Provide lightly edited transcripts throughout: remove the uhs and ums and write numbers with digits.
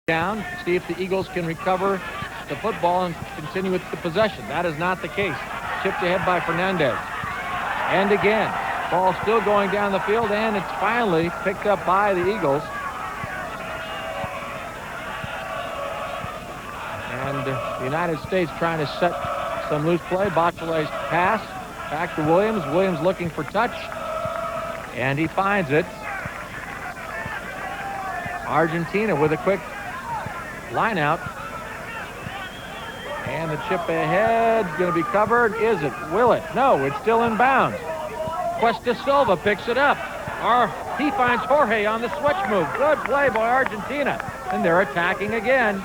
down, see if the Eagles can recover the football and continue with the possession. That is not the case. Chipped ahead by Fernandez. And again, ball still going down the field, and it's finally picked up by the Eagles. And the United States trying to set some loose play. Bachelet's pass back to Williams. Williams looking for touch, and he finds it. Argentina with a quick line out. And the chip ahead, going to be covered. Is it? Will it? No, it's still in bounds. Cuesta Silva picks it up. He finds Jorge on the switch move. Good play by Argentina. And they're attacking again.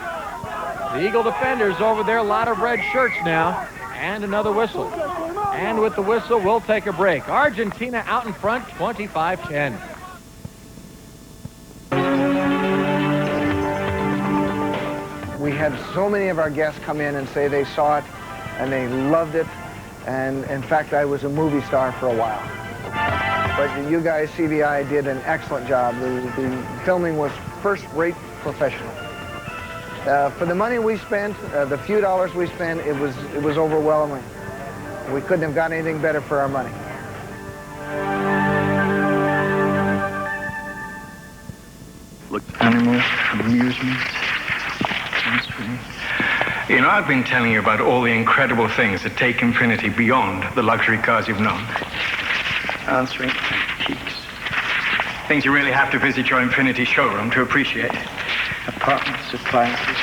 The Eagle defenders over there, a lot of red shirts now. And another whistle. And with the whistle, we'll take a break. Argentina out in front, 25-10. We had so many of our guests come in and say they saw it and they loved it. And in fact, I was a movie star for a while. But you guys, CBI, did an excellent job. The filming was first-rate professional. For the money we spent, the few dollars we spent, it was overwhelming. We couldn't have got anything better for our money. Look, animals, amusement. You know, I've been telling you about all the incredible things that take Infinity beyond the luxury cars you've known. Answering cheeks. Things you really have to visit your Infinity showroom to appreciate. Apartments, appliances.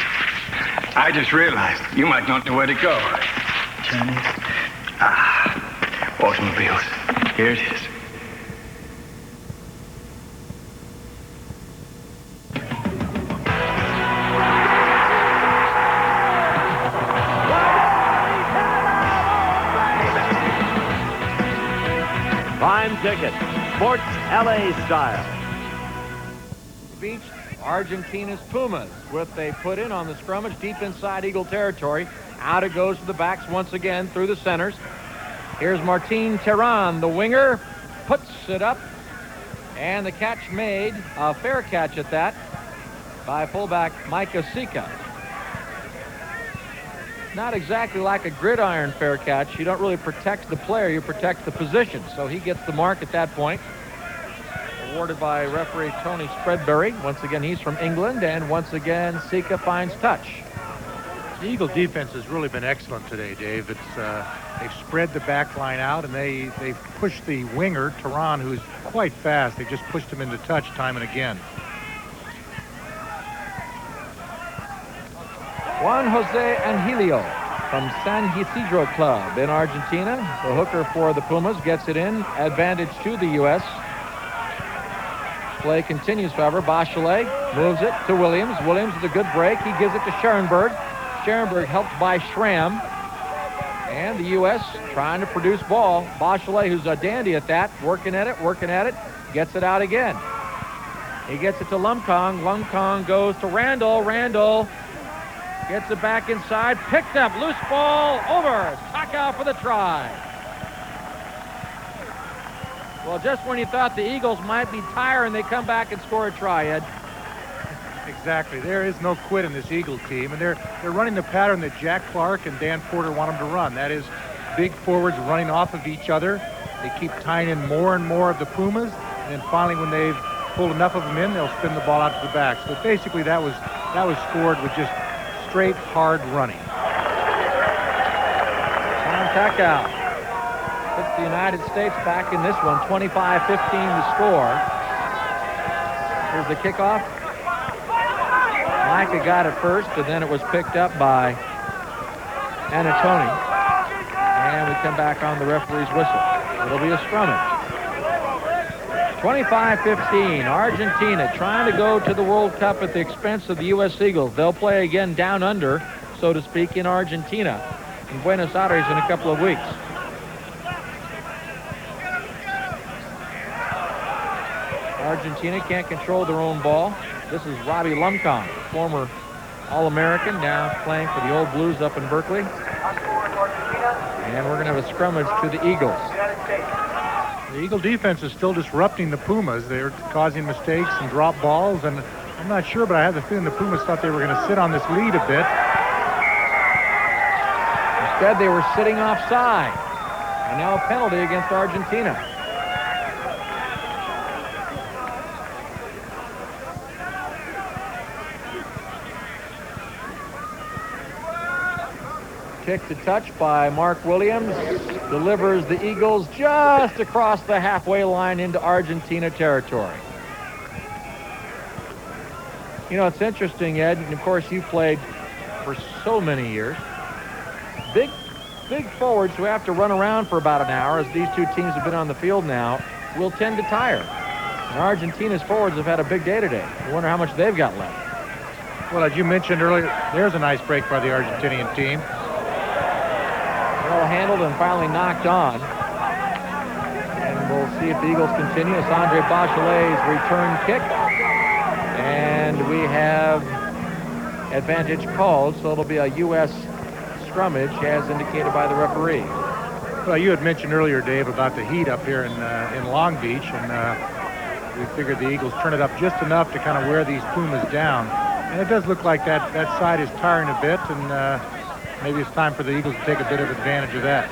I just realized you might not know where to go. Journeys. Automobiles. Here it is. Prime ticket, Sports LA style. Beach, Argentina's Pumas with a put in on the scrummage deep inside Eagle territory. Out it goes to the backs once again through the centers. Here's Martin Terran, the winger, puts it up, and the catch made, a fair catch at that, by fullback Micah Sika. Not exactly like a gridiron fair catch. You don't really protect the player, you protect the position. So he gets the mark at that point. Awarded by referee Tony Spreadbury. Once again, he's from England, and once again, Sika finds touch. The Eagle defense has really been excellent today, Dave. They've spread the back line out, and they've pushed the winger, Terran, who's quite fast. They just pushed him into touch time and again. Juan Jose Angilio from San Isidro Club in Argentina. The hooker for the Pumas gets it in. Advantage to the U.S. Play continues, however. Bachelet moves it to Williams. Williams with a good break. He gives it to Scherenberg. Scherenberg helped by Schramm. And the U.S. trying to produce ball. Bachelet, who's a dandy at that, working at it, gets it out again. He gets it to Lumkong. Lumkong goes to Randall. Randall gets it back inside, picked up, loose ball, over. Taka for the try. Well, just when you thought the Eagles might be tiring, they come back and score a try, Ed. Exactly. There is no quit in this Eagle team, and they're running the pattern that Jack Clark and Dan Porter want them to run. That is big forwards running off of each other. They keep tying in more and more of the Pumas, and then finally when they've pulled enough of them in, they'll spin the ball out to the backs. But basically that was scored with just straight, hard running. Contact out. Puts the United States back in this one, 25-15 to score. Here's the kickoff. Micah got it first, and then it was picked up by Anatoni. And we come back on the referee's whistle. It'll be a scrummage. 25-15, Argentina trying to go to the World Cup at the expense of the U.S. Eagles. They'll play again down under, so to speak, in Argentina, in Buenos Aires in a couple of weeks. Argentina can't control their own ball. This is Robbie Lumkong, former All-American, now playing for the Old Blues up in Berkeley. And we're going to have a scrummage to the Eagles. The Eagle defense is still disrupting the Pumas. They're causing mistakes and drop balls, and I'm not sure, but I have the feeling the Pumas thought they were going to sit on this lead a bit. Instead, they were sitting offside. And now a penalty against Argentina. Kick to touch by Mark Williams. Delivers the Eagles just across the halfway line into Argentina territory. You know, it's interesting, Ed, and of course you played for so many years. Big forwards who have to run around for about an hour, as these two teams have been on the field now, will tend to tire. And Argentina's forwards have had a big day today. I wonder how much they've got left. Well, as you mentioned earlier, there's a nice break by the Argentinian team. Well handled and finally knocked on. And we'll see if the Eagles continue. It's Andre Bachelet's return kick. And we have advantage called, so it'll be a U.S. scrummage, as indicated by the referee. Well, you had mentioned earlier, Dave, about the heat up here in Long Beach, and we figured the Eagles turn it up just enough to kind of wear these Pumas down. And it does look like that side is tiring a bit, and maybe it's time for the Eagles to take a bit of advantage of that.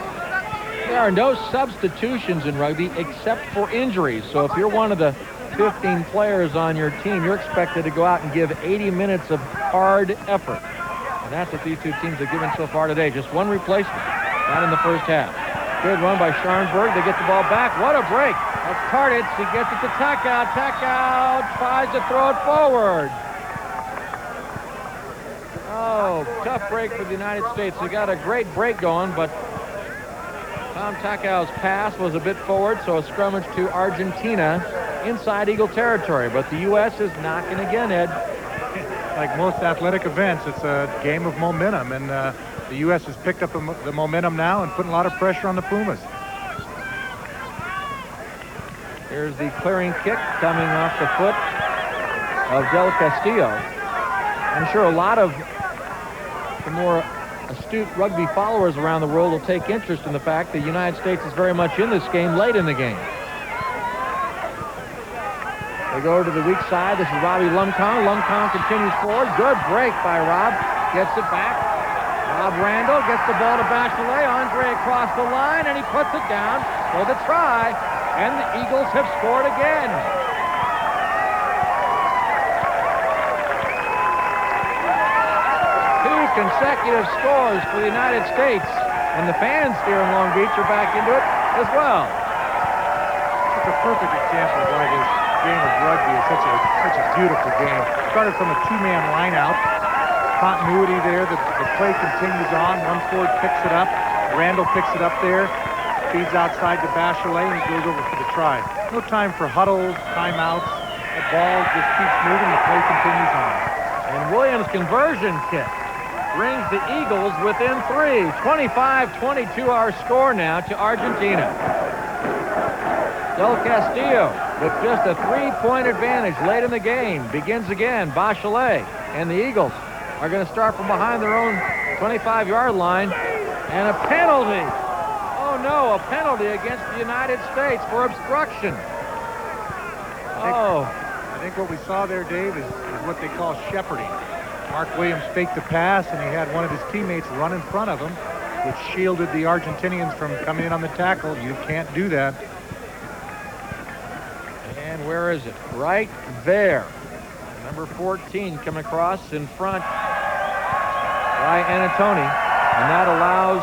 There are no substitutions in rugby except for injuries. So if you're one of the 15 players on your team, you're expected to go out and give 80 minutes of hard effort. And that's what these two teams have given so far today. Just one replacement, not in the first half. Good run by Scharnberg. They get the ball back. What a break. That's Tarditz. He gets it to Takow. Takow tries to throw it forward. Oh, tough break for the United States. They got a great break going, but Tom Takow's pass was a bit forward, so a scrummage to Argentina inside Eagle territory. But the U.S. is knocking again, Ed. Like most athletic events, it's a game of momentum, and the U.S. has picked up the momentum now and putting a lot of pressure on the Pumas. Here's the clearing kick coming off the foot of Del Castillo. I'm sure a lot of the more astute rugby followers around the world will take interest in the fact that the United States is very much in this game late in the game. They go to the weak side. This is Robbie Lumcon. Lumcon continues forward. Good break by Rob. Gets it back. Rob Randall gets the ball to Bachelet. Andre across the line, and he puts it down for the try. And the Eagles have scored again. Two consecutive scores for the United States. And the fans here in Long Beach are back into it as well. It's a perfect example of why this game of rugby is such a beautiful game. Started from a two-man line out. Continuity there. The play continues on. One forward picks it up. Randall picks it up there. Feeds outside to Bachelet, and he goes over for the try. No time for huddles, timeouts. The ball just keeps moving. The play continues on. And Williams' conversion kick brings the Eagles within 3. 25-22 our score now to Argentina. Del Castillo with just a 3-point advantage late in the game. Begins again. Bachelet and the Eagles are going to start from behind their own 25-yard line. And a penalty. Oh, no, a penalty against the United States for obstruction. I think what we saw there, Dave, is what they call shepherding. Mark Williams faked the pass, and he had one of his teammates run in front of him, which shielded the Argentinians from coming in on the tackle. You can't do that. And where is it? Right there. Number 14 coming across in front by Anatoni. And that allows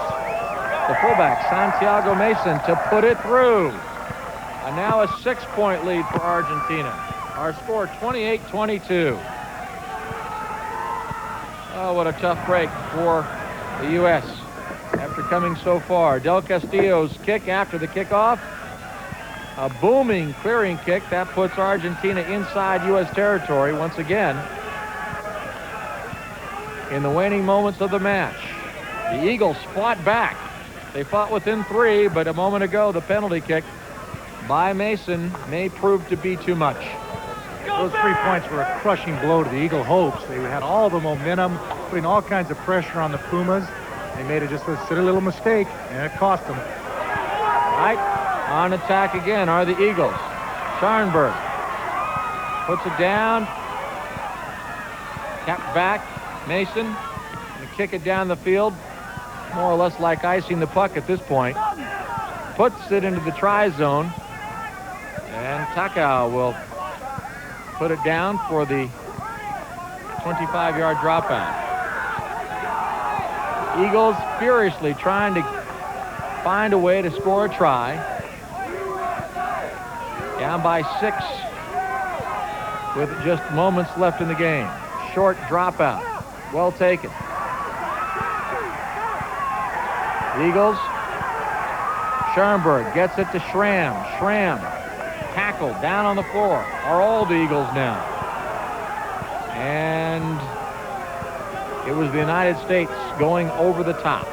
the fullback, Santiago Mason, to put it through. And now a 6-point lead for Argentina. Our score 28-22. Oh, what a tough break for the U.S. after coming so far. Del Castillo's kick after the kickoff. A booming clearing kick that puts Argentina inside U.S. territory once again. In the waning moments of the match, the Eagles fought back. They fought within 3, but a moment ago, the penalty kick by Mason may prove to be too much. Those 3 points were a crushing blow to the Eagle hopes. They had all the momentum, putting all kinds of pressure on the Pumas. They made just a silly little mistake, and it cost them. Right. On attack again are the Eagles. Scharnberg puts it down. Tapped back. Mason going to kick it down the field. More or less like icing the puck at this point. Puts it into the try zone. And Takao will put it down for the 25-yard dropout. Eagles furiously trying to find a way to score a try. Down by 6 with just moments left in the game. Short dropout. Well taken. The Eagles. Schoenberg gets it to Schramm. Schramm tackled down on the floor. Are all the Eagles now. And it was the United States going over the top.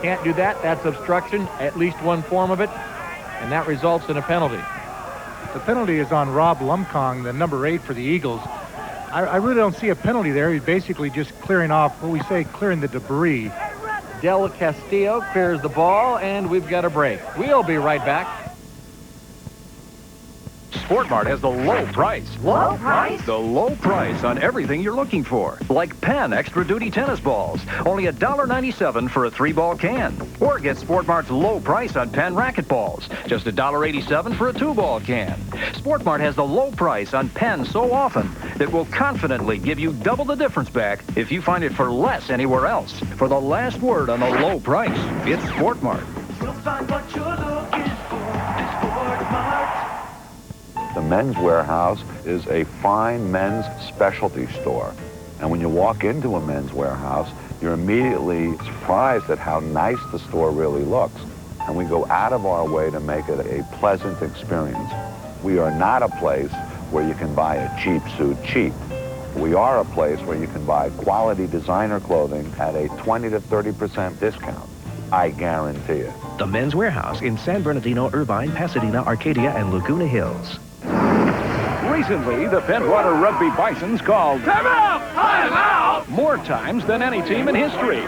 Can't do that. That's obstruction, at least one form of it, and that results in a penalty. The penalty is on Rob Lumkong, the number 8 for the Eagles. I really don't see a penalty there. He's basically just clearing off, what we say, clearing the debris. Del Castillo clears the ball, and we've got a break. We'll be right back. Sport Mart has the low price. Low price? The low price on everything you're looking for. Like Penn Extra Duty tennis balls. Only $1.97 for a 3-ball can. Or get Sport Mart's low price on Penn racket balls. Just $1.87 for a 2-ball can. Sport Mart has the low price on Penn so often that will confidently give you double the difference back if you find it for less anywhere else. For the last word on the low price, it's Sport Mart. You'll find what you're looking for at Sport Mart. The Men's Warehouse is a fine men's specialty store. And when you walk into a Men's Warehouse, you're immediately surprised at how nice the store really looks. And we go out of our way to make it a pleasant experience. We are not a place where you can buy a cheap suit cheap. We are a place where you can buy quality designer clothing at a 20 to 30% discount. I guarantee it. The Men's Warehouse in San Bernardino, Irvine, Pasadena, Arcadia, and Laguna Hills. Recently, the Pentwater Rugby Bisons called Time out! Time out! more times than any team in history.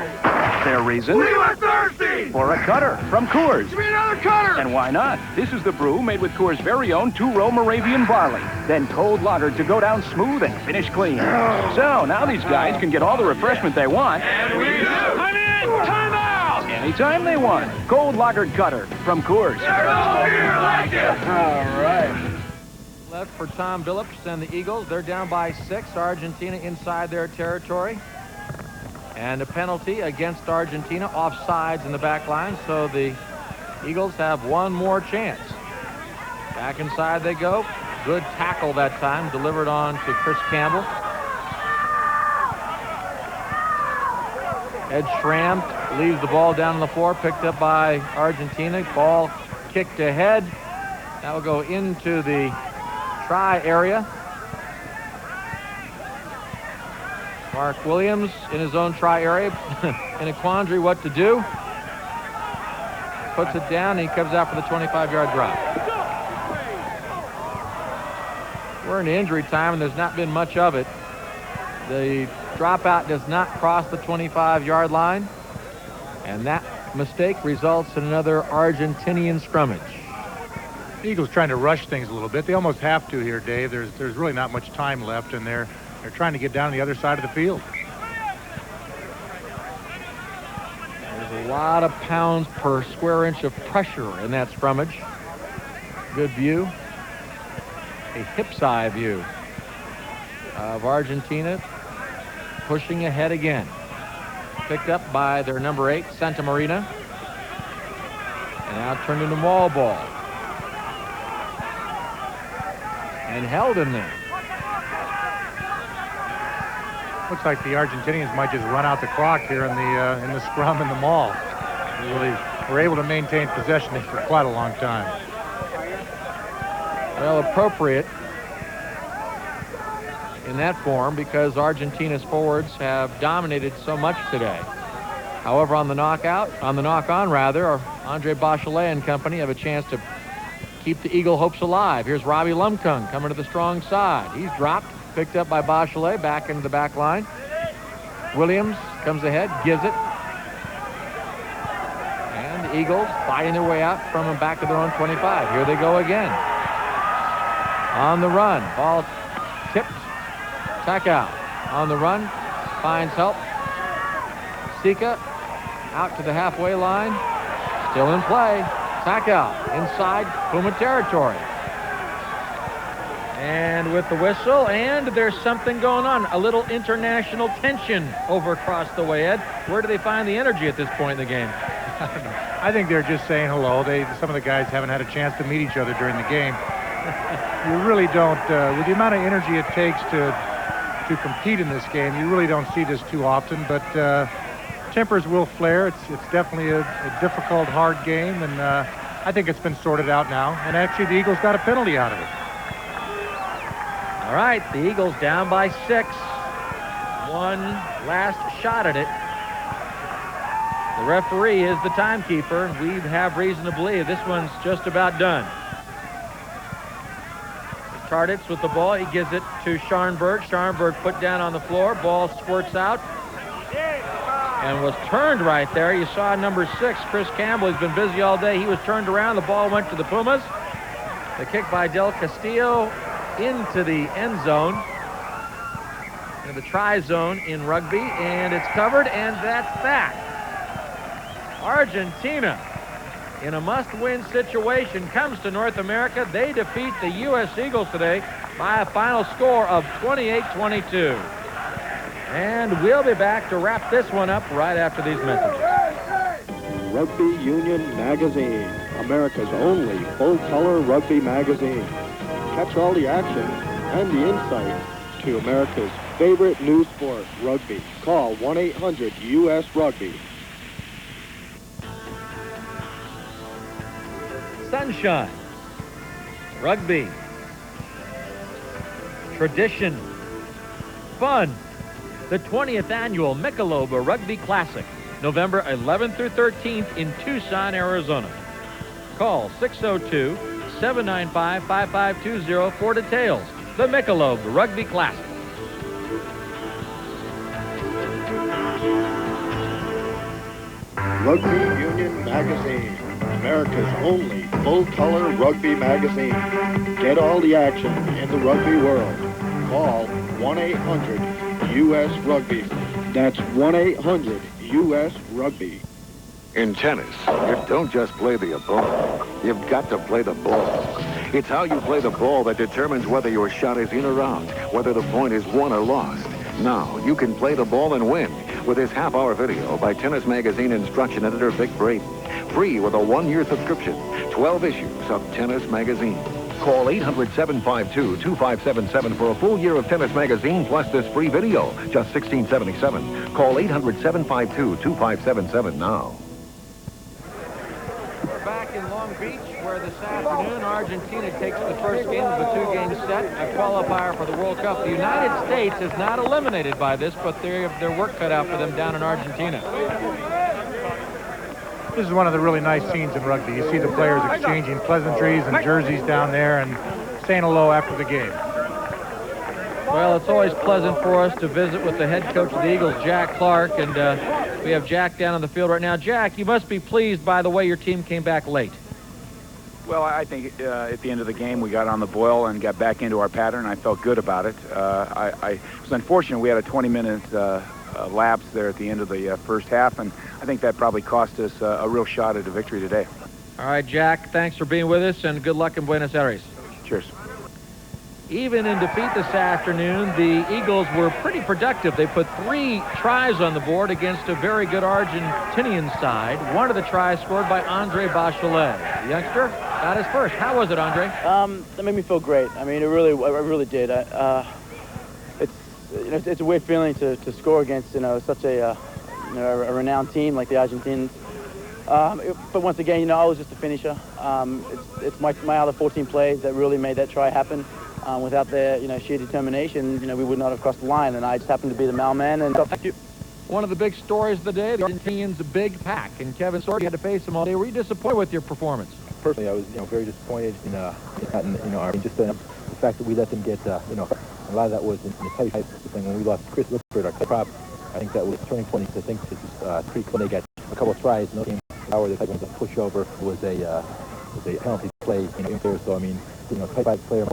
Their reason? We were thirsty! For a cutter from Coors. Give me another cutter! And why not? This is the brew made with Coors' very own 2-row Moravian barley, then cold lagered to go down smooth and finish clean. So now these guys can get all the refreshment they want. And we do! I'm in! Time out! Anytime they want. Cold lagered cutter from Coors. There's no beer like it! All right. Left for Tom Billups and the Eagles. They're down by 6. Argentina inside their territory. And a penalty against Argentina, offsides in the back line, so the Eagles have one more chance. Back inside they go. Good tackle that time, delivered on to Chris Campbell. Ed Schramm leaves the ball down on the floor, picked up by Argentina. Ball kicked ahead. That will go into the try area. Mark Williams in his own try area in a quandary what to do. Puts it down and he comes out for the 25-yard drop. We're in injury time and there's not been much of it. The dropout does not cross the 25-yard line, and that mistake results in another Argentinian scrummage. The Eagles trying to rush things a little bit. They almost have to here, Dave. There's really not much time left, and they're trying to get down the other side of the field. There's a lot of pounds per square inch of pressure in that scrummage. Good view. A hip's eye view of Argentina pushing ahead again. Picked up by their number 8, Santa Marina. And now turned into maul ball. And held in there. Looks like the Argentinians might just run out the clock here in the scrum and the maul. They really were able to maintain possession for quite a long time. Well, appropriate in that form because Argentina's forwards have dominated so much today. However, on the knock-on rather, Andre Bachelet and company have a chance to keep the Eagle hopes alive. Here's Robbie Lumkung coming to the strong side. He's dropped, picked up by Bachelet, back into the back line. Williams comes ahead, gives it. And the Eagles fighting their way out from the back of their own 25. Here they go again. On the run, ball tipped. Tack out. On the run, finds help. Sika out to the halfway line. Still in play. Tack out inside Puma territory. And with the whistle, and there's something going on. A little international tension over across the way, Ed. Where do they find the energy at this point in the game? I don't know. I think they're just saying hello. Some of the guys haven't had a chance to meet each other during the game. You really don't, with the amount of energy it takes to compete in this game, you really don't see this too often, but tempers will flare. It's definitely a difficult, hard game, and I think it's been sorted out now, and actually the Eagles got a penalty out of it. All right, the Eagles down by 6. One last shot at it. The referee is the timekeeper. We have reason to believe this one's just about done. Tarditz with the ball. He gives it to Scharnberg. Scharnberg put down on the floor. Ball squirts out and was turned right there. You saw number 6, Chris Campbell. He's been busy all day. He was turned around. The ball went to the Pumas. The kick by Del Castillo into the end zone, in the try zone in rugby, and it's covered, and that's that. Argentina, in a must-win situation, comes to North America. They defeat the U.S. Eagles today by a final score of 28-22. And we'll be back to wrap this one up right after these messages. Rugby Union Magazine, America's only full-color rugby magazine. Catch all the action and the insight to America's favorite new sport, rugby. Call 1-800-US-RUGBY. Sunshine, rugby, tradition, fun. The 20th annual Michelob Rugby Classic, November 11th through 13th in Tucson, Arizona. Call 602-795-5520 for details. The Michelob Rugby Classic. Rugby Union Magazine, America's only full-color rugby magazine. Get all the action in the rugby world. Call 1-800-US-RUGBY. That's 1-800-US-RUGBY. In tennis, you don't just play the opponent. You've got to play the ball. It's how you play the ball that determines whether your shot is in or out, whether the point is won or lost. Now, you can play the ball and win with this half-hour video by Tennis Magazine instruction editor Vic Braden. Free with a 1-year subscription. 12 issues of Tennis Magazine. Call 800-752-2577 for a full year of Tennis Magazine plus this free video. Just $16.77. Call 800-752-2577 now. We're back in Long Beach, where this afternoon Argentina takes the first game of a 2-game set, a qualifier for the World Cup. The United States is not eliminated by this, but they have their work cut out for them down in Argentina. This is one of the really nice scenes in rugby. You see the players exchanging pleasantries and jerseys down there and saying hello after the game. Well, it's always pleasant for us to visit with the head coach of the Eagles, Jack Clark, and we have Jack down on the field right now. Jack, you must be pleased by the way your team came back late. Well, I think at the end of the game we got on the boil and got back into our pattern. I felt good about it. I was unfortunate we had a 20-minute lapse there at the end of the first half, and I think that probably cost us a real shot at a victory today. All right, Jack, thanks for being with us, and good luck in Buenos Aires. Cheers. Even in defeat this afternoon, the Eagles were pretty productive. They put 3 tries on the board against a very good Argentinian side. One of the tries scored by Andre Bachelet. The youngster got his first. How was it, Andre? That made me feel great. I mean, it really did. It's a weird feeling to score against such a renowned team like the Argentines. But once again, I was just a finisher. It's my other 14 plays that really made that try happen. Without their sheer determination, we would not have crossed the line, and I just happened to be the mailman. And thank you. One of the big stories of the day, the Argentinians' big pack, and Kevin Sorge had to face them all day. Were you disappointed with your performance? Personally, I was very disappointed in our just the fact that we let them get a lot of that was in the play type thing when we lost Chris Lippert, our prop. I think that was a turning point. I think this is pretty cool. They got a couple of tries. No game power. The type of pushover was a penalty play. There. So I mean, type 5 player.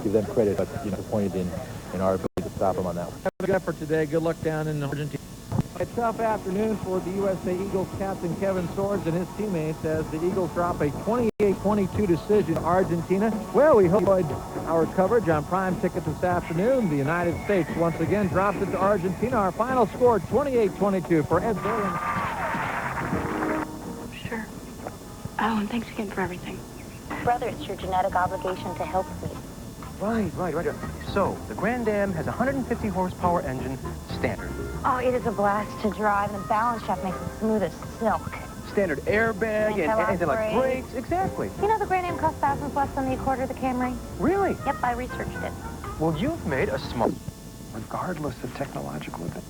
Give them credit, but disappointed in our ability to stop them on that one. Have a good effort today. Good luck down in Argentina. A tough afternoon for the USA Eagles captain Kevin Swords and his teammates as the Eagles drop a 28-22 decision to Argentina. Well, we hope you enjoyed our coverage on Prime Ticket this afternoon. The United States once again drops it to Argentina. Our final score, 28-22 for Ed Williams. Sure. Oh, and thanks again for everything. Brother, it's your genetic obligation to help me. Right. So, the Grand Am has a 150 horsepower engine, standard. Oh, it is a blast to drive, and the balance shaft makes it smooth as silk. Standard airbag and anything like brakes. Exactly. You know the Grand Am costs thousands less than the Accord or the Camry? Really? Yep, I researched it. Well, you've made a smart... Regardless of technological advance.